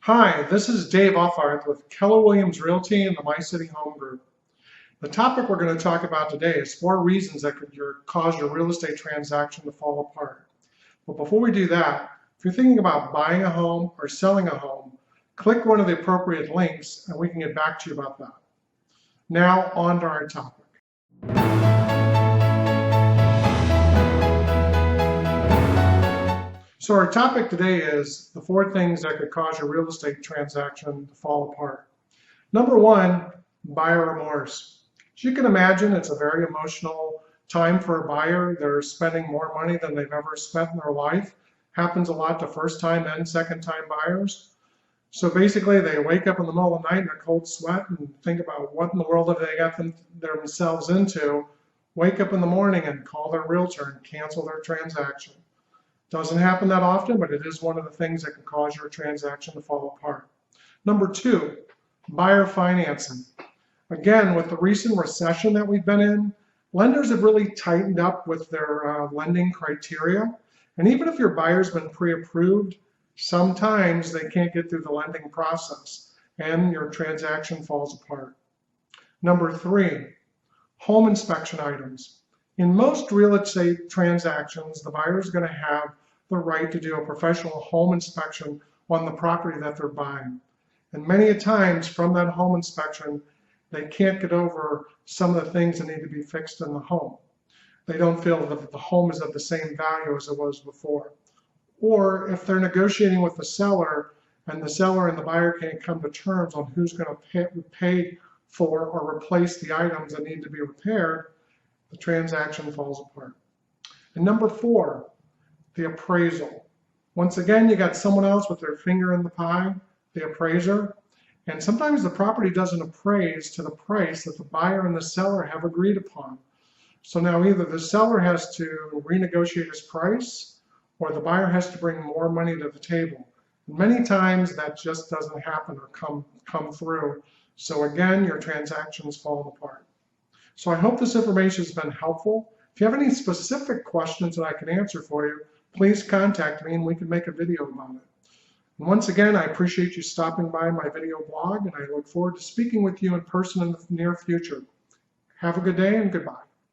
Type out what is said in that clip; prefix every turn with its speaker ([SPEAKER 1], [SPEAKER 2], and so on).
[SPEAKER 1] Hi, this is Dave Auffarth with Keller Williams Realty and the My City Home Group. The topic we're going to talk about today is 4 reasons that could cause your real estate transaction to fall apart. But before we do that, if you're thinking about buying a home or selling a home, click one of the appropriate links and we can get back to you about that. Now on to our topic. So our topic today is the 4 things that could cause your real estate transaction to fall apart. Number 1, buyer remorse. As you can imagine, it's a very emotional time for a buyer. They're spending more money than they've ever spent in their life. Happens a lot to first-time and second-time buyers. So basically, they wake up in the middle of the night in a cold sweat and think about what in the world have they got themselves into, wake up in the morning and call their realtor and cancel their transaction. Doesn't happen that often, but it is one of the things that can cause your transaction to fall apart. Number 2, buyer financing. Again, with the recent recession that we've been in, lenders have really tightened up with their lending criteria. And even if your buyer's been pre-approved, sometimes they can't get through the lending process and your transaction falls apart. Number 3, home inspection items. In most real estate transactions, the buyer is going to have the right to do a professional home inspection on the property that they're buying. And many a times from that home inspection, they can't get over some of the things that need to be fixed in the home. They don't feel that the home is of the same value as it was before. Or if they're negotiating with the seller and the buyer can't come to terms on who's going to pay for or replace the items that need to be repaired, the transaction falls apart. And number 4, the appraisal. Once again, you got someone else with their finger in the pie, the appraiser, and sometimes the property doesn't appraise to the price that the buyer and the seller have agreed upon. So now either the seller has to renegotiate his price or the buyer has to bring more money to the table. And many times that just doesn't happen or come through. So again, your transactions fall apart. So I hope this information has been helpful. If you have any specific questions that I can answer for you, please contact me and we can make a video about it. And once again, I appreciate you stopping by my video blog and I look forward to speaking with you in person in the near future. Have a good day and goodbye.